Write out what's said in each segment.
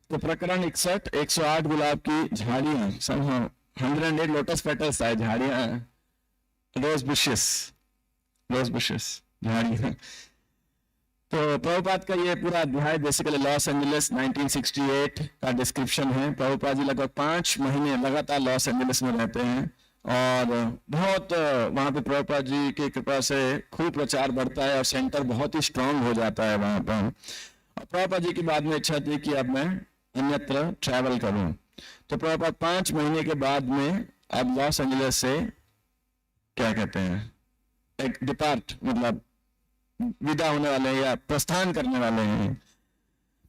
तो प्रकरण 61, 108 गुलाब की झाड़ियां, 108 लोटस पेटल्स है, झाड़ियां, रोज बुशेस झाड़ियां। तो प्रभुपाद का ये पूरा अध्याय बेसिकली लॉस एंजलिस 1968 का डिस्क्रिप्शन है। प्रभुपाद जी लगभग 5 महीने लगातार लॉस एंजलिस में रहते हैं और बहुत वहां पे प्रभुपाद जी की कृपा से खूब प्रचार बढ़ता है और सेंटर बहुत ही स्ट्रांग हो जाता है वहां पर। और प्रभुपाद जी की बाद में इच्छा थी कि अब मैं अन्यत्र ट्रैवल करूं, तो प्रभुपाद 5 महीने के बाद में अब लॉस एंजलिस से क्या कहते हैं एक डिपार्ट, मतलब विदा होने वाले हैं या प्रस्थान करने वाले हैं।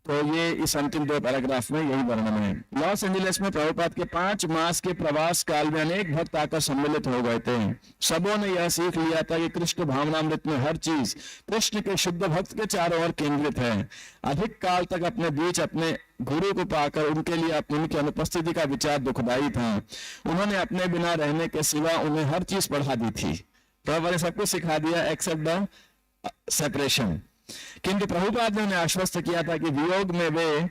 तो ये इस अंतिम 2 पैराग्राफ में यही वर्णन है। लॉस एंजलिस में प्रभुपाद के 5 मास के प्रवास काल में अनेक भक्त आकर सम्मिलित हो गए थे। सबों ने यह सीख लिया था कि कृष्ण भावनामृत में हर चीज कृष्ण के शुद्ध भक्त के चारों ओर केंद्रित है। अधिक काल तक अपने बीच अपने गुरु को पाकर उनके लिए उनकी अनुपस्थिति का विचार दुखदायी था। उन्होंने अपने बिना रहने के सिवा उन्हें हर चीज पढ़ा दी थी। प्रभुपाद ने सब कुछ सिखा दिया एक्सेप्ट द सेपरेशन। किंतु प्रभुपाद ने उन्हें आश्वस्त किया था कि वियोग में वे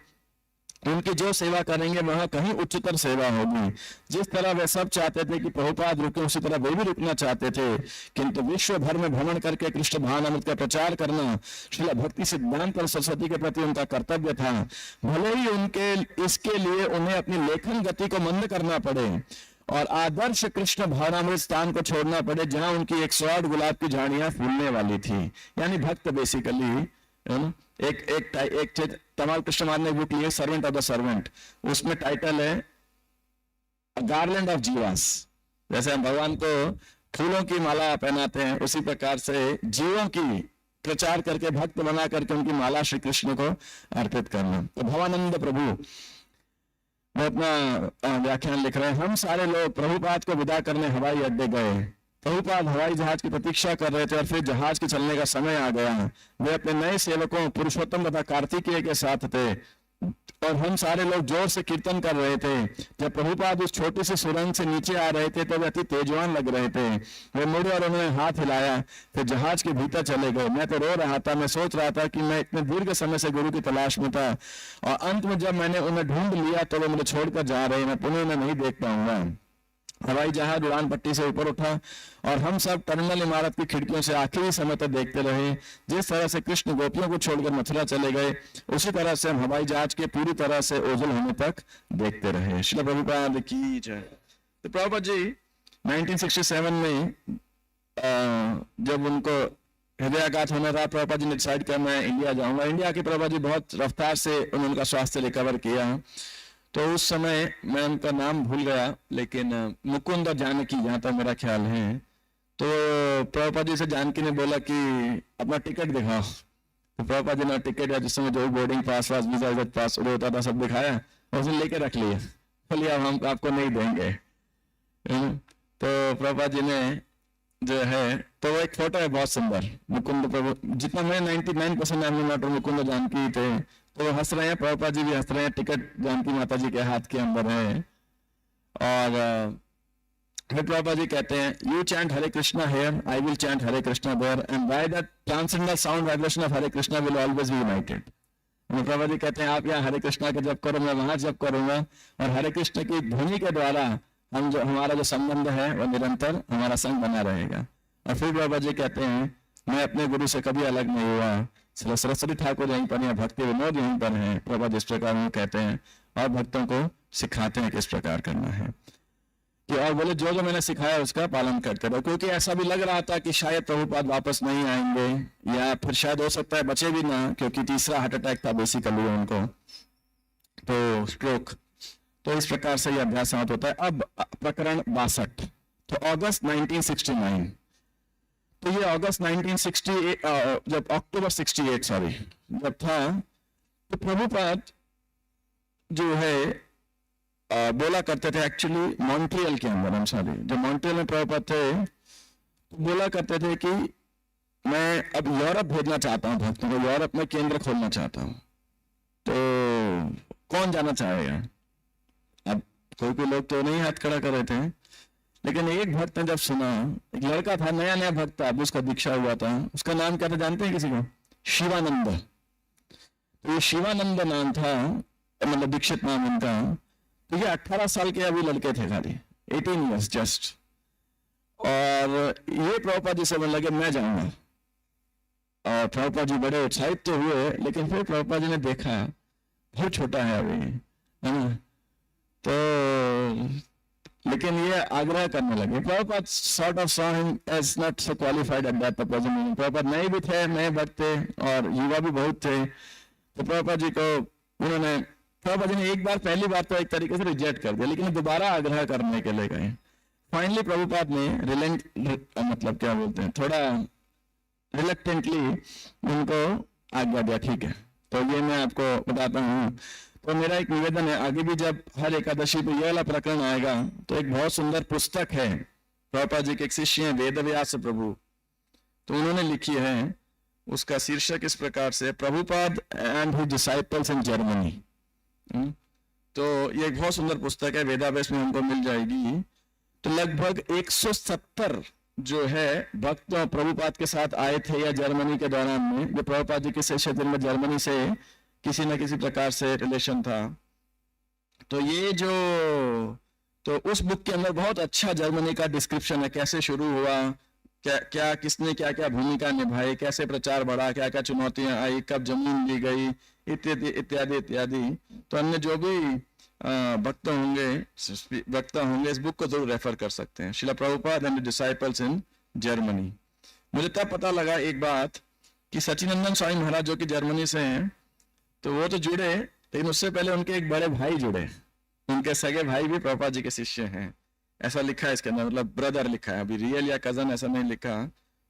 उनकी जो सेवा करेंगे वहां कहीं उच्चतर सेवा होगी। जिस तरह वे सब चाहते थे कि प्रभुपाद रुके, उसी तरह वे भी रुकना चाहते थे। किंतु विश्व भर में भ्रमण करके कृष्ण भावनामृत का प्रचार करना श्रील भक्ति सिद्धांत और सरस्वती के प्रति उनका कर्तव्य था। भले ही उनके इसके लिए उन्हें अपनी लेखन गति को मंद करना पड़े और आदर्श कृष्ण भावनामृत स्थान को छोड़ना पड़े जहां उनकी 108 गुलाब की झाड़ियां फूलने वाली थी। यानी भक्त बेसिकली एक तमाल कृष्ण मान ने बुक लिया सर्वेंट ऑफ द सर्वेंट, उसमें टाइटल है गार्लैंड ऑफ जीवास। जैसे हम भगवान को फूलों की माला पहनाते हैं, उसी प्रकार से जीवों की प्रचार करके भक्त बना करके उनकी माला श्री कृष्ण को अर्पित करना। तो भवानंद प्रभु वो अपना व्याख्यान लिख रहे हैं। हम सारे लोग प्रभुपाद को विदा करने हवाई अड्डे गए। प्रभुपाद हवाई जहाज की प्रतीक्षा कर रहे थे और फिर जहाज के चलने का समय आ गया। वे अपने नए सेवकों पुरुषोत्तम तथा कार्तिकेय के साथ थे और हम सारे लोग जोर से कीर्तन कर रहे थे। जब प्रभुपाद उस छोटी सी सुरंग से नीचे आ रहे थे तो वे अति तेजवान लग रहे थे। वे मुड़े और उन्होंने हाथ हिलाया, फिर जहाज के भीतर चले गए। मैं तो रो रहा था। मैं सोच रहा था कि मैं इतने दीर्घ समय से गुरु की तलाश में था और अंत में जब मैंने उन्हें ढूंढ लिया तो वे मुझे छोड़कर जा रहे। मैं पुनः उन्हें नहीं देख पाऊंगा। हवाई जहाज उड़ान पट्टी से ऊपर उठा और हम सब टर्मिनल इमारत की खिड़कियों से आखिरी समय तक देखते रहे। जिस तरह से कृष्ण गोपियों को छोड़कर मथुरा चले गए, उसी तरह से हम हवाई जहाज के पूरी तरह से ओझल होने तक देखते रहे। श्रील प्रभुपाद की जय। तो प्रभुपाद जी 1967 में जब उनको हृदयाघात होना था, प्रभुपाद जी ने डिसाइड किया मैं इंडिया जाऊंगा। इंडिया के प्रभुपाद जी बहुत रफ्तार से उन्होंने उनका स्वास्थ्य रिकवर किया। तो उस समय मैं उनका नाम भूल गया, लेकिन मुकुंद और जानकी जहां तक मेरा ख्याल है। तो प्रभुपाद जी से जानकी ने बोला कि अपना टिकट दिखाओ। तो प्रभुपाद जी ने टिकट या जिस समय जो बोर्डिंग पास वास वीजा विजा पास होता था सब दिखाया और उसने लेके रख लिया। बोलिए अब हम आपको नहीं देंगे। तो प्रभुपाद जी ने जो है, तो वो एक फोटो है बहुत सुंदर, मुकुंद प्रभु, जितना मैं 99% मुकुंद जानकी थे तो वो हंस रहे हैं। प्रभुपाद जी भी हंस रहे हैं। टिकट जानकी माता जी के हाथ के अंदर है और फिर प्रभुपाद जी कहते हैं you chant Hare Krishna here, I will chant Hare Krishna there and by that transcendental sound vibration of Hare Krishna will always be united. Prabhupada ji कहते हैं आप यहाँ हरे कृष्णा का जप करो, मैं वहां जप करूंगा और हरे कृष्ण की ध्वनि के द्वारा हम जो हमारा जो संबंध है वो निरंतर हमारा संग बना रहेगा। और फिर प्रभुपाद जी कहते हैं मैं अपने गुरु से कभी अलग नहीं हुआ। सरस्वती ठाकुर यहीं पर है, भक्ति विनोद यहीं पर है। प्रभुपाद इस प्रकार वो कहते हैं और भक्तों को सिखाते हैं किस प्रकार करना है कि और बोले जो जो मैंने सिखाया उसका पालन करते रहो। क्योंकि ऐसा भी लग रहा था कि शायद प्रभुपाद वापस नहीं आएंगे या फिर शायद हो सकता है बचे भी ना, क्योंकि तीसरा हार्ट अटैक था बेसिकली उनको, तो स्ट्रोक। तो इस प्रकार से यह अभ्यास समाप्त होता है। अब प्रकरण 62, तो अगस्त 1969, तो ये अगस्त 1968 जब अक्टूबर 68 सॉरी जब था, तो प्रभुपाद जो है बोला करते थे एक्चुअली मॉन्ट्रियल के अंदर, जब मॉन्ट्रियल में प्रभुपाद थे तो बोला करते थे कि मैं अब यूरोप भेजना चाहता हूँ भक्तों को, यूरोप में केंद्र खोलना चाहता हूँ। तो कौन जाना चाहेगा? अब कोई लोग तो नहीं हाथ खड़ा कर रहे थे, लेकिन एक भक्त ने जब सुना, एक लड़का था नया भक्त था, उसका दीक्षा हुआ था, उसका नाम क्या था जानते हैं किसी को? शिवानंद। तो ये शिवानंद नाम था मतलब दीक्षित नाम इनका। तो ये 18 साल के अभी लड़के थे, खाली 18 ईयर्स जस्ट। और ये प्रभुपाद जी से बोलने लगे मैं जाऊंगा। और प्रभुपाद जी बड़े उत्साहित तो हुए, लेकिन फिर प्रभुपाद जी ने देखा बहुत छोटा है अभी, है ना, तो लेकिन ये आग्रह करने लगे। Prabhupada sort of saw him as not so qualified at that proposal. Prabhupada नए भी थे, नए भक्त थे और युवा भी बहुत थे। तो प्रभुपाद जी को उन्होंने, प्रभुपाद जी ने एक बार, पहली बार तो एक तरीके से रिजेक्ट कर दिया, लेकिन दोबारा आग्रह करने के लिए गए। फाइनली प्रभुपाद ने मतलब क्या बोलते हैं, थोड़ा रिलेक्टेंटली उनको आज्ञा दिया, ठीक है। तो ये मैं आपको बताता हूँ। तो मेरा एक निवेदन है, आगे भी जब हर एकादशी पे ये वाला प्रकरण आएगा तो एक बहुत सुंदर पुस्तक है, प्रभुपाद जी के एक शिष्य हैं वेदव्यास प्रभु, तो उन्होंने लिखी है, उसका शीर्षक इस प्रकार से, Prabhupada and his disciples in Germany. तो ये एक बहुत सुंदर पुस्तक है, वेदाव्यास में हमको मिल जाएगी। तो लगभग 170 जो है भक्त प्रभुपाद के साथ आए थे या जर्मनी के दौरान में, जो प्रभुपाद जी के शिष्य जिनमें जर्मनी से किसी न किसी प्रकार से रिलेशन था। तो ये जो, तो उस बुक के अंदर बहुत अच्छा जर्मनी का डिस्क्रिप्शन है, कैसे शुरू हुआ, क्या किसने क्या क्या भूमिका निभाई, कैसे प्रचार बढ़ा, क्या क्या चुनौतियां आई, कब जमीन ली गई, इत्यादि इत्यादि इत्यादि। तो अन्य जो भी वक्ता होंगे इस बुक को जरूर रेफर कर सकते हैं, Srila Prabhupada and disciples in Germany. मुझे तब पता लगा एक बात कि सच्चिदानंद स्वामी महाराज जो कि जर्मनी से हैं, तो वो तो जुड़े, लेकिन उससे पहले उनके एक बड़े भाई जुड़े, उनके सगे भाई भी प्रभुपाद जी के शिष्य हैं, ऐसा लिखा है इसके अंदर, मतलब ब्रदर लिखा है, अभी रियल या कजन ऐसा नहीं लिखा।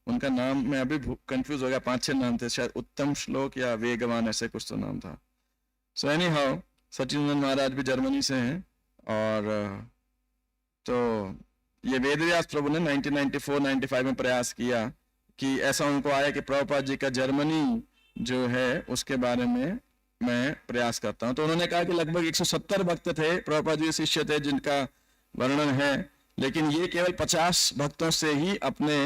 उनका नाम मैं अभी कंफ्यूज हो गया, 5-6 नाम थे शायद, उत्तम श्लोक या वेगवान ऐसे कुछ तो नाम था। सो एनी हाउ सच्चिदानंद महाराज भी जर्मनी से हैं। और तो ये वेदव्यास प्रभु ने 1994-95 में प्रयास किया कि ऐसा उनको आया कि प्रभुपाद जी का जर्मनी जो है उसके बारे में मैं प्रयास करता हूं। तो उन्होंने कहा कि लगभग 170 भक्त थे, प्रभुपाद जी शिष्य थे जिनका वर्णन है, लेकिन ये केवल 50 भक्तों से ही अपने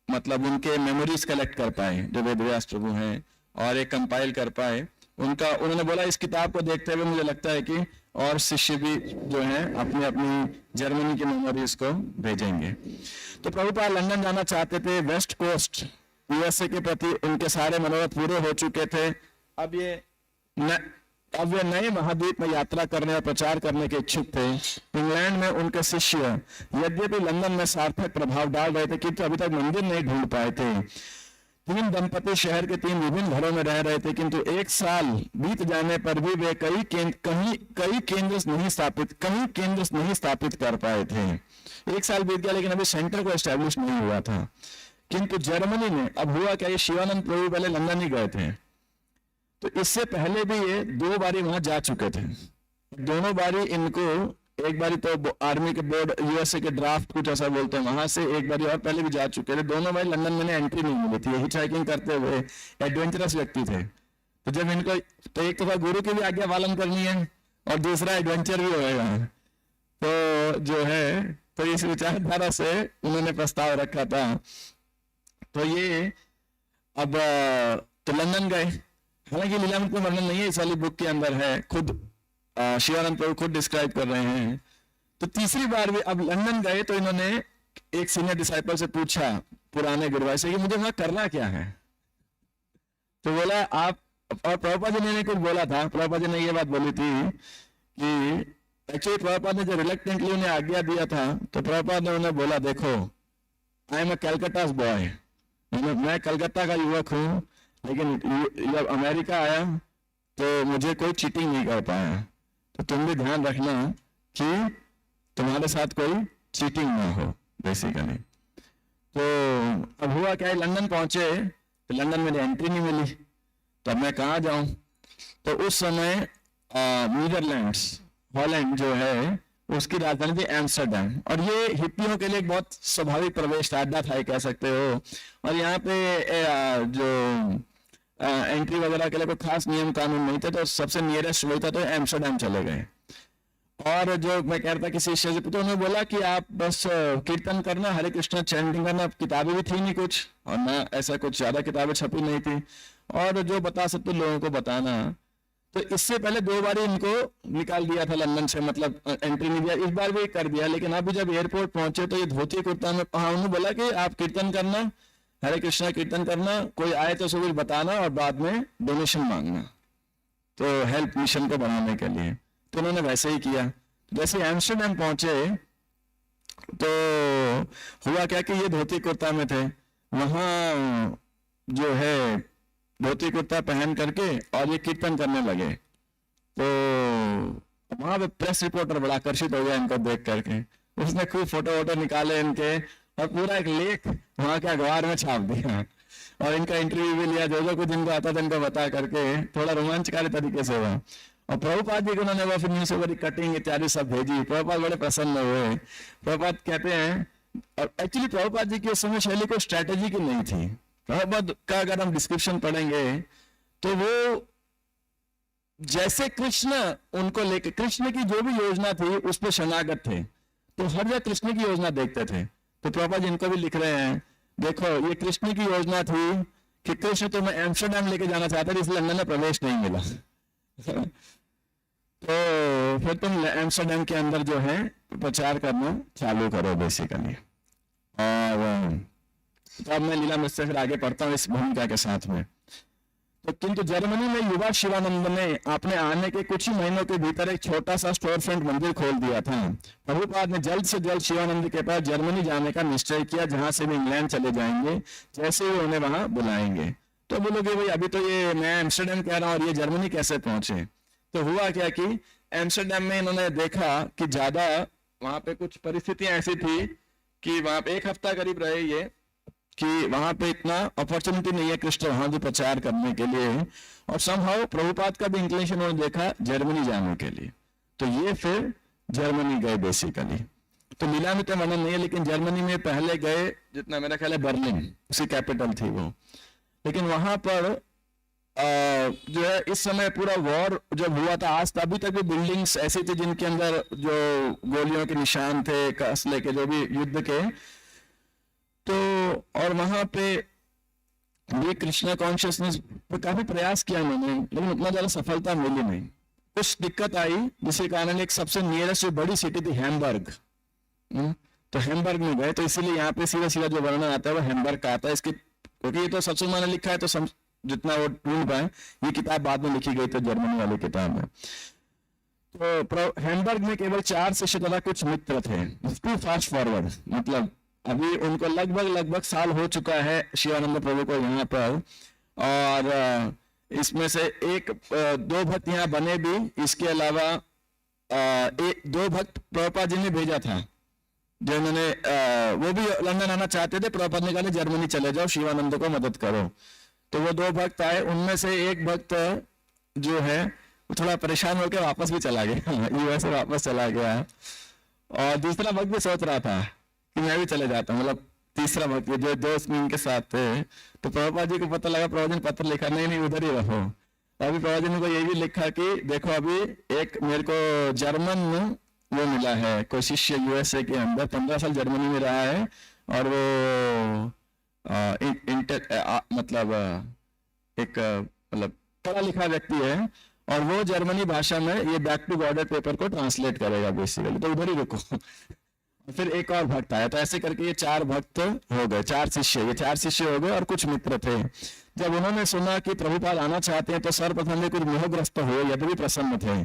मतलब उनके मेमोरीज कलेक्ट कर पाए जो वेदव्यास प्रभु हैं, और एक कंपाइल कर पाए उनका। उन्होंने बोला इस किताब को देखते हुए मुझे लगता है कि और शिष्य भी जो हैं अपनी अपनी जर्मनी की मेमोरीज को भेजेंगे। तो प्रभुपाद लंदन जाना चाहते थे, वेस्ट कोस्ट यूएसए के प्रति उनके सारे मनोरथ पूरे हो चुके थे। अब वे नए महाद्वीप में यात्रा करने और प्रचार करने के इच्छुक थे। इंग्लैंड में उनके शिष्य यद्यपि लंदन में सार्थक प्रभाव डाल रहे थे, किंतु अभी तक मंदिर नहीं ढूंढ पाए थे। 3 दंपति शहर के 3 विभिन्न घरों में रह रहे थे, किंतु 1 साल बीत जाने पर भी वे कई केंद्र नहीं स्थापित कर पाए थे। 1 साल बीत गया लेकिन अभी सेंटर को एस्टेब्लिश नहीं हुआ था। किंतु जर्मनी में अब हुआ क्या, ये शिवानंद प्रभु पहले लंदन ही गए थे, तो इससे पहले भी ये 2 बारी वहां जा चुके थे। दोनों बारी इनको, एक बारी तो आर्मी के बोर्ड यूएसए के ड्राफ्ट कुछ ऐसा बोलते हैं वहां से, एक बारी और पहले भी जा चुके थे। दोनों बारी लंदन में एंट्री नहीं मिली थी। हिच हाइकिंग करते हुए एडवेंचरस व्यक्ति थे, तो जब इनको, तो एक तो गुरु की भी आज्ञा पालन करनी है और दूसरा एडवेंचर भी होएगा, तो जो है तो इस विचारधारा से उन्होंने प्रस्ताव रखा था। तो ये अब तो लंदन गए, हालांकि लीलामृत में वर्णन नहीं है, इस वाली बुक के अंदर है, खुद शिवानंद प्रभु खुद डिस्क्राइब कर रहे हैं। तो तीसरी बार भी अब लंदन गए तो इन्होंने एक सीनियर डिसाइपल से पूछा, पुराने गुरुभाई से, कि मुझे वहां करना क्या है। तो बोला आप, और प्रभुपाद जी ने कुछ बोला था, प्रभुपाद जी ने ये बात बोली थी कि एक्चुअली प्रभुपाद ने जो रिलेक्टेंटली उन्हें आज्ञा दिया था, तो प्रभुपाद ने उन्हें बोला, देखो आई एम अ कैलकाटास बॉय, मैं कलकत्ता का युवक हूँ, लेकिन जब अमेरिका आया तो मुझे कोई चीटिंग नहीं कर पाया, तो तुम भी ध्यान रखना कि तुम्हारे साथ कोई चीटिंग ना हो बेसिकली। तो अब हुआ क्या, लंदन पहुंचे तो लंदन में एंट्री नहीं मिली, तो अब मैं कहाँ जाऊं। तो उस समय नीदरलैंड्स, हॉलैंड जो है उसकी राजधानी थी एम्स्टर्डम, और ये हिप्पियों के लिए एक बहुत स्वाभाविक प्रवेश अड्डा था कह सकते हो। और यहाँ पे जो एंट्री वगैरह के लिए कोई खास नियम कानून नहीं थे, तो सबसे नियरेस्ट वही था, तो एम्स्टर्डम चले गए। और जो मैं कह रहा था किसी शिष्य से, तो उन्होंने बोला कि आप बस कीर्तन करना, हरे कृष्ण चैंटिंग करना, किताबें भी थी नहीं कुछ, और ना ऐसा कुछ ज्यादा किताबें छपी नहीं थी, और जो बता सकते लोगों को बताना। तो इससे पहले 2 बार इनको निकाल दिया था लंदन से, मतलब एंट्री नहीं दिया, इस बार भी कर दिया। लेकिन अभी जब एयरपोर्ट पहुंचे तो ये धोती कुर्ता में, हाँ उन्होंने बोला कि आप कीर्तन करना, हरे कृष्णा कीर्तन करना, कोई आए तो उसे कुछ बताना और बाद में डोनेशन मांगना, तो हेल्प मिशन को बढ़ाने के लिए। तो उन्होंने वैसे ही किया। जैसे एम्स्टर्डम पहुंचे तो हुआ क्या कि ये धोती कुर्ता में थे, वहां जो है धोती कुर्ता पहन करके और ये कीर्तन करने लगे। तो वहां पे प्रेस रिपोर्टर बड़ा आकर्षित हो गया इनको देख करके, उसने खूब फोटो वोटो निकाले इनके और पूरा एक लेख वहां के अखबार में छाप दिया और इनका इंटरव्यू भी लिया, जो कुछ इनको आता था इनको बता करके, थोड़ा रोमांचकारी तरीके से हुआ। और प्रभुपाद जी को उन्होंने वो फिर न्यूज़ पेपर कटिंग इत्यादि सब भेजी। प्रभुपाद बड़े प्रसन्न हुए। प्रभुपाद कहते हैं, और एक्चुअली प्रभुपाद जी की उस समय शैली कोई स्ट्रैटेजी की नहीं थी। प्रभुपाद का अगर हम डिस्क्रिप्शन पढ़ेंगे तो वो जैसे कृष्ण उनको लेके, कृष्ण की जो भी योजना थी उस पर शरणागत थे, तो हर जगह कृष्ण की योजना देखते थे। तो प्रभुपाद इनको भी लिख रहे हैं, देखो ये कृष्ण की योजना थी कि कृष्ण तुम्हें एम्स्टर्डम लेके जाना चाहते थे, इसलिए लंदन में प्रवेश नहीं मिला। तो फिर तुम एम्स्टर्डम के अंदर जो है प्रचार करना चालू करो बेसिकली। और तो अब मैं लीला मिश्र फिर आगे पढ़ता हूँ इस भूमिका के साथ में। तो किंतु जर्मनी में युवा शिवानंद ने अपने आने के कुछ ही महीनों के भीतर एक छोटा सा स्टोर फ्रंट मंदिर खोल दिया था। प्रभुपाद ने जल्द से जल्द शिवानंद के पास जर्मनी जाने का निश्चय किया, जहां से वे इंग्लैंड चले जाएंगे जैसे ही उन्हें वहां बुलाएंगे। तो बोलोगे भाई अभी तो ये मैं एम्स्टर्डम कह रहा हूँ और ये जर्मनी कैसे पहुंचे? तो हुआ क्या कि एम्स्टर्डम में इन्होंने देखा कि ज्यादा वहां पे कुछ परिस्थितियां ऐसी थी कि वहां पे 1 हफ्ता करीब रहे ये, कि वहां पे इतना अपॉर्चुनिटी नहीं है कृष्ण वहां भी प्रचार करने के लिए। और समहाउ प्रभुपाद का भी इंक्लिनेशन उन्होंने देखा जर्मनी जाने के लिए, तो ये फिर जर्मनी गए बेसिकली। तो लीला में तो वर्णन नहीं है, लेकिन जर्मनी में पहले गए, जितना मेरा ख्याल है बर्लिन उसी कैपिटल थी वो। लेकिन वहां पर जो है इस समय पूरा वॉर जब हुआ था, आज अभी तक भी बिल्डिंग्स ऐसी थी जिनके अंदर जो गोलियों के निशान थे, असले के, जो भी युद्ध के। तो और वहां पे भी कृष्णा कॉन्शियसनेस पे काफी प्रयास किया मैंने, लेकिन उतना ज्यादा सफलता मिली नहीं। कुछ दिक्कत आई जिसके कारण एक सबसे नियरेस्ट जो बड़ी सिटी थी हैम्बर्ग, तो हैम्बर्ग में गए। तो इसीलिए यहाँ पे सीधा सीधा जो वर्णन आता है वो हैम्बर्ग का आता है इसकी, क्योंकि ये तो सबसे मैंने लिखा है तो जितना वो ढूंढ पाए, ये किताब बाद में लिखी गई तो जर्मनी वाली किताब है। तो हैम्बर्ग में केवल 4 शिष्य तथा कुछ मित्र थे। टू फास्ट फॉरवर्ड, मतलब अभी उनको लगभग साल हो चुका है शिवानंद प्रभु को यहाँ पर, और इसमें से 2 भक्त यहाँ बने भी। इसके अलावा 2 भक्त प्रभुपाद जी ने भेजा था, जो उन्होंने वो भी लंदन आना चाहते थे। प्रभुपाद ने कहा जर्मनी चले जाओ, शिवानंद को मदद करो। तो वो 2 भक्त आए, उनमें से एक भक्त जो है वो थोड़ा परेशान होकर वापस भी चला गया, यूएस से वापस चला गया। और दूसरा भक्त भी सोच रहा था कि मैं भी चले जाता हूँ, मतलब तीसरा भक्त जो दोस्त इनके साथ थे। तो प्रभुपाद जी को पता लगा, प्रभुपाद जी ने पत्र लिखा नहीं उधर ही रहो। अभी प्रभुपाद जी ने को ये भी लिखा कि देखो अभी एक मेरे को जर्मन वो मिला है, कोई शिष्य यूएसए के अंदर 15 साल जर्मनी में रहा है, और वो मतलब पढ़ा लिखा व्यक्ति है, और वो जर्मनी भाषा में ये बैक टू बॉर्डर पेपर को ट्रांसलेट करेगा बेसिकली, तो उधर ही रुको। फिर एक और भक्त आया। तो ऐसे करके ये 4 भक्त हो गए, 4 शिष्य, ये 4 शिष्य हो गए और कुछ मित्र थे। जब उन्होंने सुना कि प्रभुपाद आना चाहते हैं तो सर्वप्रथम वे कुछ मोहग्रस्त हुए, यद्यपि प्रसन्न थे।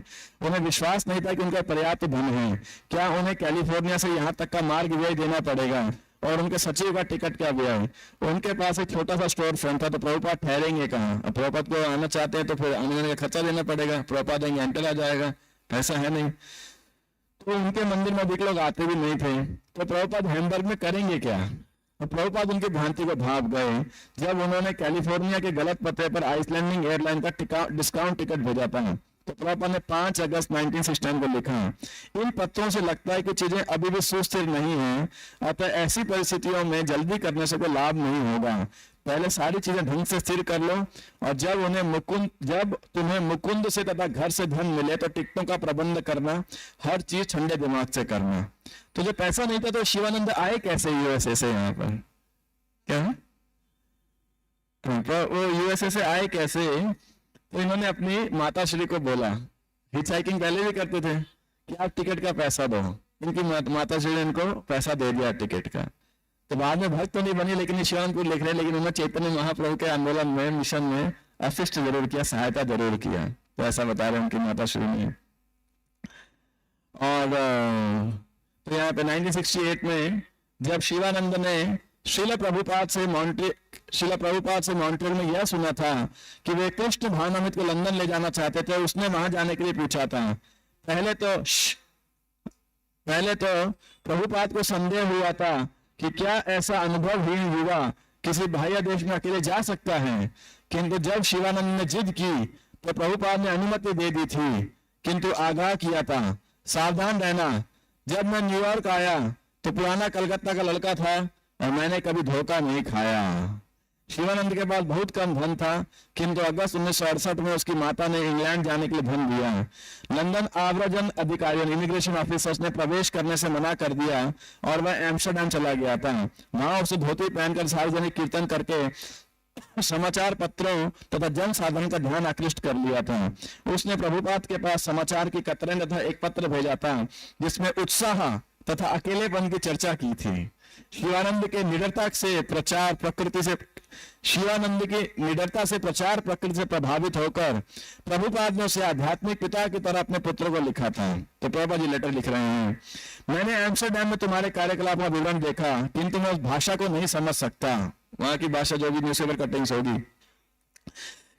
उन्हें विश्वास नहीं था कि उनका पर्याप्त धन है, क्या उन्हें कैलिफोर्निया से यहाँ तक का मार्ग व्यय देना पड़ेगा, और उनके सचिव का टिकट क्या व्यय। उनके पास एक छोटा सा स्टोर फ्रंट था, तो प्रभुपाद ठहरेंगे कहाँ? प्रभुपाद को आना चाहते हैं तो फिर आने जाने का खर्चा देना पड़ेगा, प्रभुपाद आएंगे एंटर आ जाएगा, पैसा है नहीं। तो उनके मंदिर में अधिक लोग आते भी नहीं थे, तो प्रभुपाद हैम्बर्ग में करेंगे क्या? तो प्रभुपाद उनकी भ्रांति को भाप गए जब उन्होंने कैलिफोर्निया के गलत पते पर आइसलैंडिंग एयरलाइन का डिस्काउंट टिकट भेजा था। तो प्रभुपाद ने 5 अगस्त 1969 को लिखा, इन पत्रों से लगता है कि चीजें अभी भी सुस्थिर नहीं है, अतः ऐसी परिस्थितियों में जल्दी करने से कोई लाभ नहीं होगा। पहले सारी चीजें ढंग से स्थिर कर लो, और जब तुम्हें मुकुंद से तथा घर से धन मिले तो टिकटों का प्रबंध करना, हर चीज ठंडे दिमाग से करना। तो जब पैसा नहीं था तो शिवानंद आए कैसे यूएसए से यहाँ पर? क्या वो यूएसए से आए कैसे? तो इन्होंने अपनी माता श्री को बोला, हिचहाइकिंग पहले भी करते थे, कि आप टिकट का पैसा दो। इनकी माता श्री ने इनको पैसा दे दिया टिकट का। तो बाद में भक्त तो नहीं बनी, लेकिन शिवानंद को लिख रहे, लेकिन उन्होंने चैतन्य महाप्रभु के आंदोलन में, मिशन में असिस्ट जरूर किया, सहायता जरूर किया। तो ऐसा बता रहे उनकी माता श्री ने। और तो यहाँ पे 1968 में जब शिवानंद ने श्रील प्रभुपाद से मॉन्ट्रियल में यह सुना था कि वे कृष्ण भावनामृत को लंदन ले जाना चाहते थे, उसने वहां जाने के लिए पूछा था। पहले तो प्रभुपाद को संदेह हुआ था कि क्या ऐसा अनुभव ही हुआ किसी बाह्य देश में अकेले जा सकता है, किंतु जब शिवानंद ने जिद की तो प्रभुपाद ने अनुमति दे दी थी, किंतु आगाह किया था, सावधान रहना। जब मैं न्यूयॉर्क आया तो पुराना कलकत्ता का लड़का था और मैंने कभी धोखा नहीं खाया। शिवानंद के पास बहुत कम धन था, किंतु अगस्त 1968 में उसकी माता ने इंग्लैंड जाने के लिए धन दिया। लंदन आव्रजन अधिकारियों, इमिग्रेशन ऑफिसर्स ने प्रवेश करने से मना कर दिया और वह एम्स्टर्डम चला गया था। वहां उसे धोती पहनकर सार्वजनिक कीर्तन करके समाचार पत्रों तथा जन साधन का ध्यान आकृष्ट कर लिया था। उसने प्रभुपाद के पास समाचार की कतरें तथा एक पत्र भेजा था जिसमें उत्साह तथा अकेलेपन की चर्चा की थी। शिवानंद की निडरता से प्रचार प्रकृति से प्रभावित होकर प्रभुपाद ने उसे आध्यात्मिक पिता की तरह अपने पुत्र को लिखा था। तो प्रभुपाद जी लेटर लिख रहे हैं, मैंने एम्स्टर्डम में तुम्हारे कार्यकलाप का विवरण देखा, किंतु मैं उस भाषा को नहीं समझ सकता, वहां की भाषा जो भी न्यूज़पेपर कटिंग्स होगी,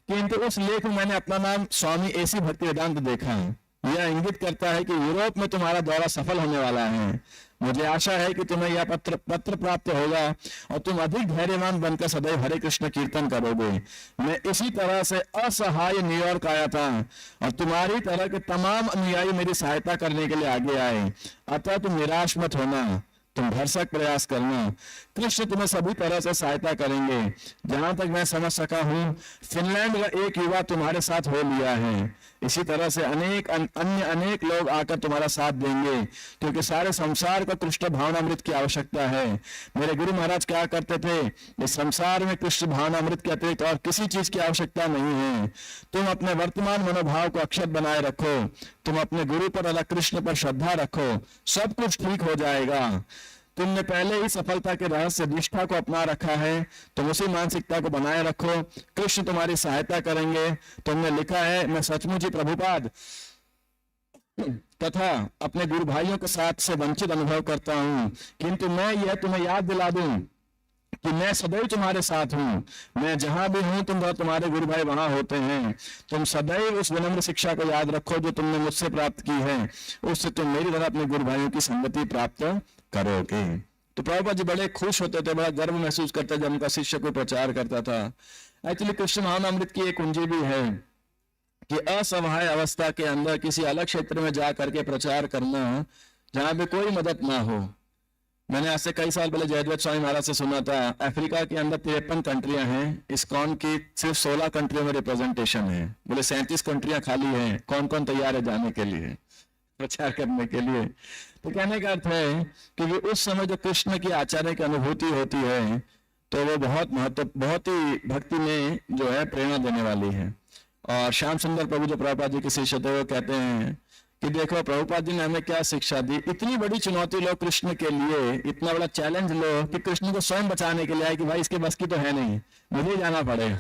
किंतु उस लेख में मैंने अपना नाम स्वामी एसी भक्तिवेदांत देखा। यह इंगित करता है कि यूरोप में तुम्हारा दौरा सफल होने वाला है। मुझे आशा है कि तुम्हें यह पत्र प्राप्त होगा और तुम अधिक धैर्यवान बनकर सदैव हरे कृष्ण कीर्तन करोगे। मैं इसी तरह से असहाय न्यूयॉर्क आया था और तुम्हारी तरह के तमाम अनुयायी मेरी सहायता करने के लिए आगे आए। अतः तुम निराश मत होना, तुम भरसक प्रयास करना, कृष्ण तुम्हें सभी तरह से सहायता करेंगे। जहां तक मैं समझ सका हूं, फिनलैंड का एक युवा तुम्हारे साथ हो लिया है। इसी तरह से अनेक लोग आकर तुम्हारा साथ देंगे, क्योंकि सारे संसार को कृष्ण भावनामृत की आवश्यकता है। मेरे गुरु महाराज क्या करते थे, इस संसार में कृष्ण भावनामृत के अतिरिक्त और किसी चीज की आवश्यकता नहीं है। तुम अपने वर्तमान मनोभाव को अक्षत बनाए रखो, तुम अपने गुरु पर अथवा कृष्ण पर श्रद्धा रखो, सब कुछ ठीक हो जाएगा। तुमने पहले ही सफलता के रहस्य निष्ठा को अपना रखा है, तुम उसी मानसिकता को बनाए रखो, कृष्ण तुम्हारी सहायता करेंगे। तुमने लिखा है, मैं सचमुच ही प्रभुपाद तथा अपने गुरु भाइयों के साथ से वंचित अनुभव करता हूं, किंतु मैं यह तुम्हें याद दिला दूं कि मैं सदैव तुम्हारे साथ हूं। मैं जहां भी हूं तुम्हारे गुरु भाई वहां होते हैं। तुम सदैव उस विनम्र शिक्षा को याद रखो जो तुमने मुझसे प्राप्त की है, उससे तुम मेरी तरह अपने गुरु भाइयों की संगति प्राप्त करोगे। तो प्रभुपाद जी बड़े खुश होते थे, बड़ा गर्व महसूस करते जब उनका शिष्य को प्रचार करता था। एक्चुअली कृष्ण भावनामृत की एक कुंजी भी है कि असहाय अवस्था के अंदर किसी अलग क्षेत्र में जा करके प्रचार करना जहां पे कोई मदद ना हो। मैंने आज से कई साल पहले जयद्वैत स्वामी महाराज से सुना था, अफ्रीका के अंदर 53 कंट्रियां हैं, इस्कॉन की सिर्फ 16 कंट्रियों में रिप्रेजेंटेशन है। बोले 37 कंट्रियां खाली हैं, कौन कौन तैयार है जाने के लिए, प्रचार करने के लिए। तो कहने का अर्थ है कि उस समय जो कृष्ण की आचार्य की अनुभूति होती है तो वो बहुत ही भक्ति में जो है प्रेरणा देने वाली है। और श्याम सुंदर प्रभु जो प्रभुपाद जी के शिष्य थे वो कहते हैं कि देखो प्रभुपाद जी ने हमें क्या शिक्षा दी, इतनी बड़ी चुनौती लो कृष्ण के लिए, इतना बड़ा चैलेंज लो कि कृष्ण को स्वयं बचाने के लिए आए कि भाई इसके बस की तो है नहीं, मुझे जाना पड़ेगा।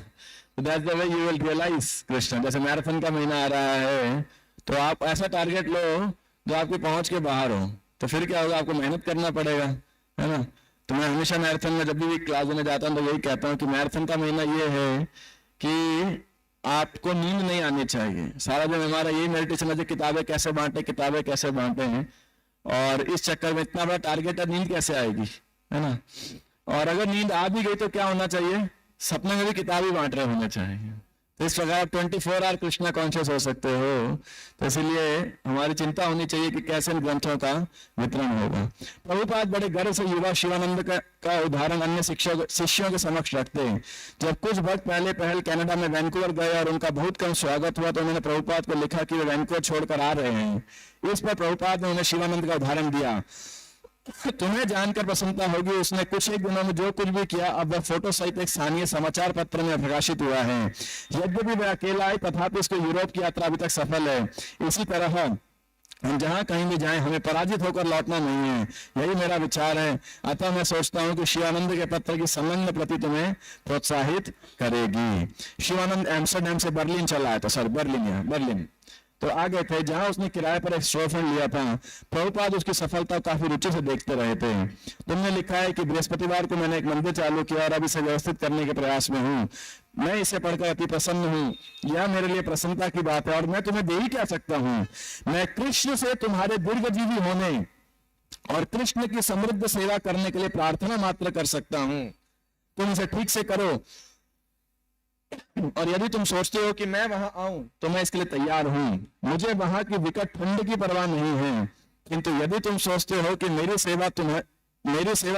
That's the way you will realise Krishna. जैसे मैराथन का महीना आ रहा है तो आप ऐसा टारगेट लो जो आपकी पहुंच के बाहर हो, तो फिर क्या होगा, आपको मेहनत करना पड़ेगा, है ना। तो मैं हमेशा मैराथन में जब भी क्लास देने जाता हूँ तो यही कहता हूँ कि मैराथन का महीना ये है कि आपको नींद नहीं आनी चाहिए। सारा दिन हमारा यही मेडिटेशन है, किताबें कैसे बांटे हैं, और इस चक्कर में इतना बड़ा टारगेट है, नींद कैसे आएगी, है ना। और अगर नींद आ भी गई तो क्या होना चाहिए, सपने में भी किताब ही बांट रहे होने चाहिए। तो इस प्रकार 24 आवर कृष्णा कॉन्शियस हो सकते हो। तो इसलिए हमारी चिंता होनी चाहिए कि कैसे इन ग्रंथों का वितरण होगा। प्रभुपाद बड़े गर्व से युवा शिवानंद का उदाहरण अन्य शिष्यों के समक्ष रखते हैं। जब कुछ भक्त पहल कनाडा में वैंकूवर गए और उनका बहुत कम स्वागत हुआ तो उन्होंने प्रभुपाद को लिखा कि वे वैंकूवर छोड़कर आ रहे हैं। इस पर प्रभुपाद ने उन्हें शिवानंद का उदाहरण दिया। तुम्हें जानकर प्रसन्नता होगी, उसने कुछ एक दिनों में जो कुछ भी किया अब वह फोटो सहित एक स्थानीय समाचार पत्र में प्रकाशित हुआ है। यद्यपि वह अकेला है तथापि उसकी यूरोप की यात्रा अभी तक सफल है। इसी तरह हम जहां कहीं भी जाएं हमें पराजित होकर लौटना नहीं है, यही मेरा विचार है। अतः मैं सोचता हूं कि शिवानंद के पत्र की संलग्न प्रति तुम्हें प्रोत्साहित करेगी। शिवानंद एम्स्टरडैम से बर्लिन चला आया था, सॉरी बर्लिन तो आ गए थे, जहां उसने किराए पर एक स्टोरफ्रंट लिया था। प्रभुपाद उसकी सफलता काफी रुचि से देखते रहे थे। तुमने लिखा है कि बृहस्पतिवार को मैंने एक मंदिर चालू किया और अब इसे व्यवस्थित करने के प्रयास में हूँ। मैं इसे पढ़कर अति प्रसन्न हूँ। यह मेरे लिए प्रसन्नता की बात है और मैं तुम्हें दे ही क्या सकता हूँ। मैं कृष्ण से तुम्हारे दीर्घजीवी होने और कृष्ण की समृद्ध सेवा करने के लिए प्रार्थना मात्र कर सकता हूँ। तुम इसे ठीक से करो और यदि तुम सोचते हो कि मैं वहां आऊं तो मैं इसके लिए तैयार हूं। मुझे वहां की विकट ठंड की परवाह नहीं है, किंतु यदि तुम सोचते हो कि मेरी सेवा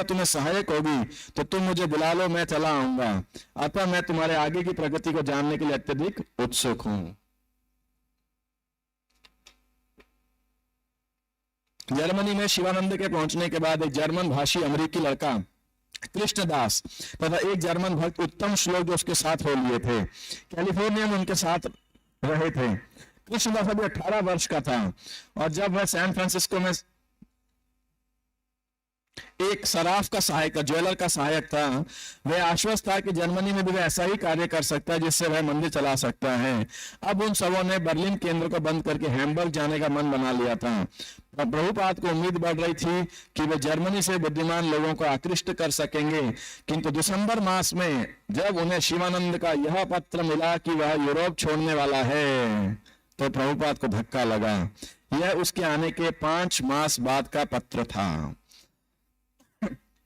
तुम्हें सहायक होगी तो तुम मुझे बुला लो, मैं चला आऊंगा। अतः मैं तुम्हारे आगे की प्रगति को जानने के लिए अत्यधिक उत्सुक हूं। जर्मनी में शिवानंद के पहुंचने के बाद एक जर्मन भाषी अमेरिकी लड़का कृष्णदास तथा एक जर्मन भक्त उत्तम श्लोक जो उसके साथ हो लिए थे, कैलिफोर्निया में उनके साथ रहे थे। कृष्णदास अभी 18 वर्ष का था और जब वह सैन फ्रांसिस्को में एक सराफ का सहायक, ज्वेलर का सहायक था, वह आश्वस्त था कि जर्मनी में भी वह ऐसा ही कार्य कर सकता है जिससे वह मंदिर चला सकता है। अब उन सबों ने बर्लिन केंद्र को बंद करके हैम्बर्ग जाने का मन बना लिया था। प्रभुपाद को उम्मीद बढ़ रही थी कि वे जर्मनी से बुद्धिमान लोगों को आकृष्ट कर सकेंगे, किंतु दिसंबर मास में जब उन्हें शिवानंद का यह पत्र मिला कि वह यूरोप छोड़ने वाला है तो प्रभुपाद को धक्का लगा। यह उसके आने के 5 मास बाद का पत्र था।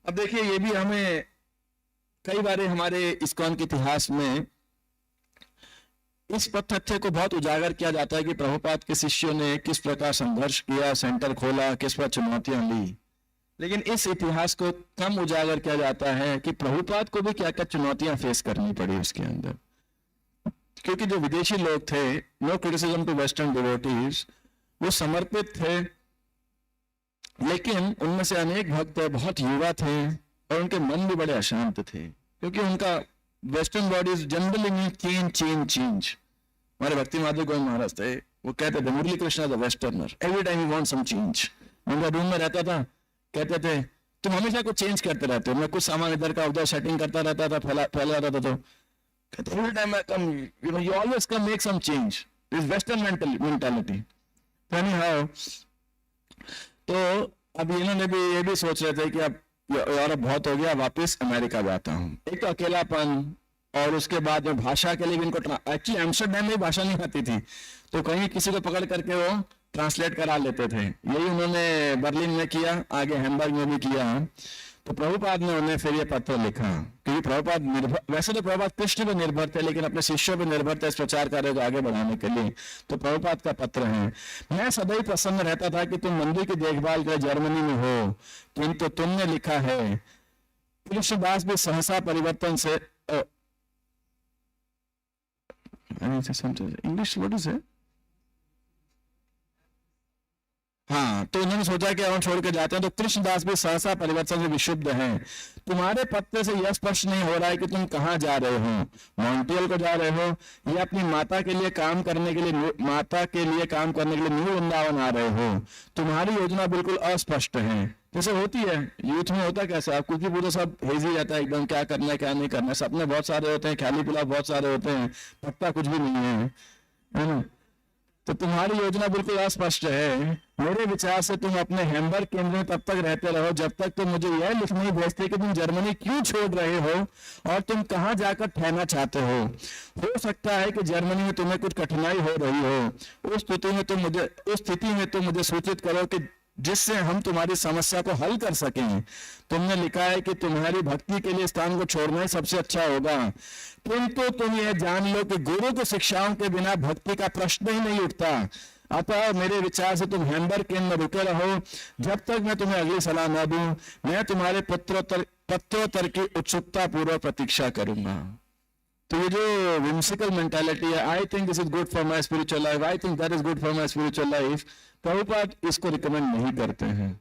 अब देखिए, ये भी हमें कई बार हमारे इस्कॉन के इतिहास में इस तथ्य को बहुत उजागर किया जाता है कि प्रभुपाद के शिष्यों ने किस प्रकार संघर्ष किया, सेंटर खोला, किस पर चुनौतियां ली। लेकिन इस इतिहास को कम उजागर किया जाता है कि प्रभुपाद को भी क्या क्या चुनौतियां फेस करनी पड़ी उसके अंदर। क्योंकि जो विदेशी लोग थे, no criticism to western devotees, वो समर्पित थे, लेकिन उनमें से अनेक भक्त बहुत युवा थे और उनके मन भी बड़े अशांत थे, क्योंकि उनका western bodies generally mean change. हमारे भक्ति माधव गोविंद महाराज थे, वो कहते थे Murli Krishna the westerner, every time he want some change. उनका रूम में रहता था, कहते थे तुम हमेशा कुछ चेंज करते रहते हो। मैं कुछ सामान इधर का उधर सेटिंग करता रहता था, फैला रहता था, तो कहते every time I come, you know, you always come make some change, this western mentality. Anyhow, तो अब इन्होंने भी ये भी सोच रहे थे कि अब यूरोप बहुत हो गया, वापस अमेरिका जाता हूँ। एक तो अकेलापन और उसके बाद में भाषा के लिए भी इनको, एक्चुअली एम्स्टरडैम में भाषा नहीं आती थी तो कहीं किसी को पकड़ करके वो ट्रांसलेट करा लेते थे। यही उन्होंने बर्लिन में किया, आगे हैम्बर्ग में भी किया। तो प्रभुपाद ने उन्हें फिर ये पत्र लिखा, क्योंकि प्रभुपाद वैसे तो प्रभुपाद कृष्ण पर निर्भर थे, लेकिन अपने शिष्यों पर निर्भर थे इस प्रचार कार्य को आगे बढ़ाने के लिए। तो प्रभुपाद का पत्र है, मैं सदैव प्रसन्न रहता था कि तुम मंदिर की देखभाल के जर्मनी में हो, किंतु तुमने लिखा है कृष्णदास भी सहसा परिवर्तन से इंग्लिश व्हाट इज इट? हाँ, तो उन्होंने सोचा कि हम छोड़ के जाते हैं, तो कृष्णदास भी सहसा परिवर्तन से विशुद्ध हैं। तुम्हारे पत्र से यह स्पष्ट नहीं हो रहा है कि तुम कहाँ जा रहे हो, मॉन्ट्रियल को जा रहे हो या अपनी माता के लिए काम करने के लिए न्यू वृंदावन आ रहे हो। तुम्हारी योजना बिल्कुल अस्पष्ट है, जैसे होती है यूथ में। होता कैसा, आप कुछ भी पूरा सब हेजी रहता है एकदम, क्या करना है क्या नहीं करना, सपने बहुत सारे होते हैं, ख्याली पुलाव बहुत सारे होते हैं, पत्ता कुछ भी नहीं है ना। तो तुम्हारी योजना बिल्कुल अस्पष्ट है। मेरे विचार से तुम अपने हैम्बर्ग केंद्र में तब तक रहते रहो जब तक तुम मुझे यह लिख नहीं भेजते कि तुम जर्मनी क्यों छोड़ रहे हो और तुम कहां जाकर ठहरना चाहते हो। हो सकता है कि जर्मनी में तुम्हें कुछ कठिनाई हो रही हो, उस स्थिति में तुम मुझे सूचित करो कि जिससे हम तुम्हारी समस्या को हल कर सकें। तुमने लिखा है कि तुम्हारी भक्ति के लिए स्थान को छोड़ना ही सबसे अच्छा होगा, किंतु तुम यह जान लो कि गुरु की शिक्षाओं के बिना भक्ति का प्रश्न ही नहीं उठता। अतः मेरे विचार से तुम हैम्बर्ग केंद्र में रुके रहो जब तक मैं तुम्हें अगली सलाह न दूं। मैं तुम्हारे पत्रोत्तर की उत्सुकता पूर्वक प्रतीक्षा करूंगा। तो ये जो विम्सिकल मेंटालिटी है, I think this is good for my spiritual life, I think that is good for my spiritual life, Prabhupada इसको रिकमेंड नहीं करते हैं।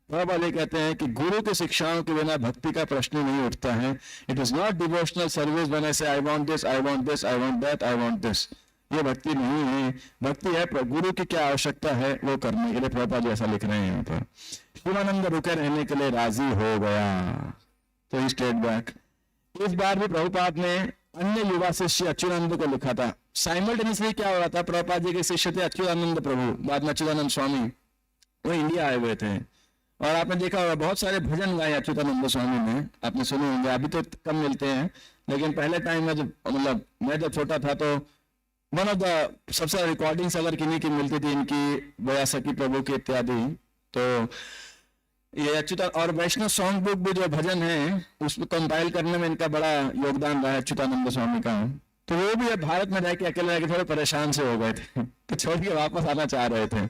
प्रभुपाद ये कहते हैं कि गुरु की शिक्षाओं के बिना भक्ति का प्रश्न नहीं उठता है. It is not devotional service when I say I want this, I want this, I want that, I want this. ये भक्ति नहीं है. भक्ति है गुरु की क्या आवश्यकता है वो करने के लिए. प्रभुपाद जी ऐसा लिख रहे हैं यहाँ पर. शिवानंद रुके रहने के लिए राजी हो गया, तो ही स्टेट बैक. इस बार भी प्रभुपाद ने अन्य युवा शिष्य अच्युतानंद को लिखा था. साइमल्टेनियसली क्या हो रहा था, प्रभुपाद जी के शिष्य थे अच्युतानंद प्रभु, बाद में अच्युतानंद स्वामी, वो इंडिया आए हुए थे. और आपने देखा होगा बहुत सारे भजन गाए अच्युतानंद स्वामी ने, आपने सुने होंगे. अभी तो कम मिलते हैं, लेकिन पहले टाइम में जब मतलब मैं जब छोटा था तो वन ऑफ द सबसे रिकॉर्डिंग्स अगर किन्हीं की मिलती थी इनकी, बयासकी प्रभु की इत्यादि, तो ये अच्युता और वैष्णव सॉन्ग बुक भी जो भजन है उसको कंपाइल करने में इनका बड़ा योगदान रहा है अच्युतानंद स्वामी का. तो वो भी अब भारत में रह के अकेले रह के थोड़े परेशान से हो गए थे, तो छोड़ के वापस आना चाह रहे थे.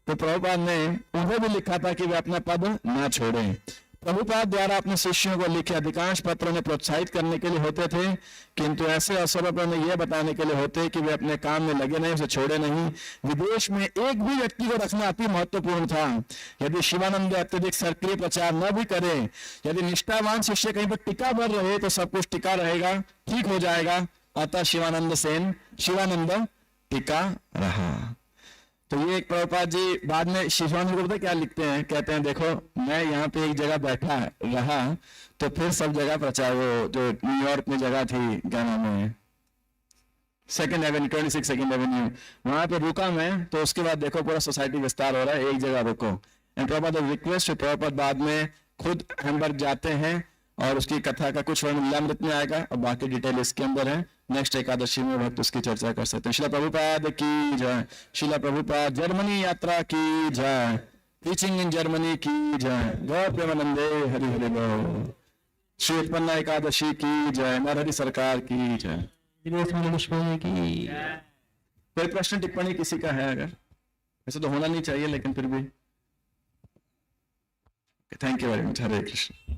तो प्रभुपाद ने उन्हें भी लिखा था कि वे अपना पद ना छोड़ें. प्रभुपाद द्वारा अपने शिष्यों को लिखे अधिकांश पत्र उन्हें प्रोत्साहित करने के लिए होते थे, किंतु ऐसे अवसरों पर उन्हें यह बताने के लिए होते कि वे अपने काम में लगे नहीं, उसे छोड़े नहीं. विदेश में एक भी व्यक्ति को रखना अति महत्वपूर्ण था. यदि शिवानंद अत्यधिक सक्रिय प्रचार न भी करे, यदि निष्ठावान शिष्य कहीं पर टिका भर रहे तो सब कुछ टिका रहेगा, ठीक हो जाएगा. अतः शिवानंद टिका रहा. तो ये एक प्रभुपाद जी बाद में शिवानंद को पता क्या लिखते हैं, कहते हैं देखो मैं यहाँ पे एक जगह बैठा रहा तो फिर सब जगह प्रचार, वो जो न्यूयॉर्क में जगह थी क्या नाम है 2nd एवेन्यू 26 2nd एवेन्यू, वहां पे रुका मैं, तो उसके बाद देखो पूरा सोसाइटी विस्तार हो रहा है, एक जगह रुको. एंड प्रभुपाद रिक्वेस्ट, प्रभुपाद बाद में खुद हैम्बर्ग जाते हैं और उसकी कथा का कुछ वर्णन लीलामृत में आएगा और बाकी डिटेल इसके अंदर है. नेक्स्ट एकादशी में भक्त उसकी चर्चा कर सकते हैं. शिला प्रभुपाद की जय. शिला प्रभुपाद जर्मनी यात्रा की जय. टीचिंग इन जर्मनी की जय. गौर प्रेमानंदे हरि हरि बोल. श्री उत्पन्ना एकादशी की जय. नरहरि सरकार की जय. कोई प्रश्न टिप्पणी किसी का है? अगर ऐसा तो होना नहीं चाहिए, लेकिन फिर भी thank you very much. Hare Krishna.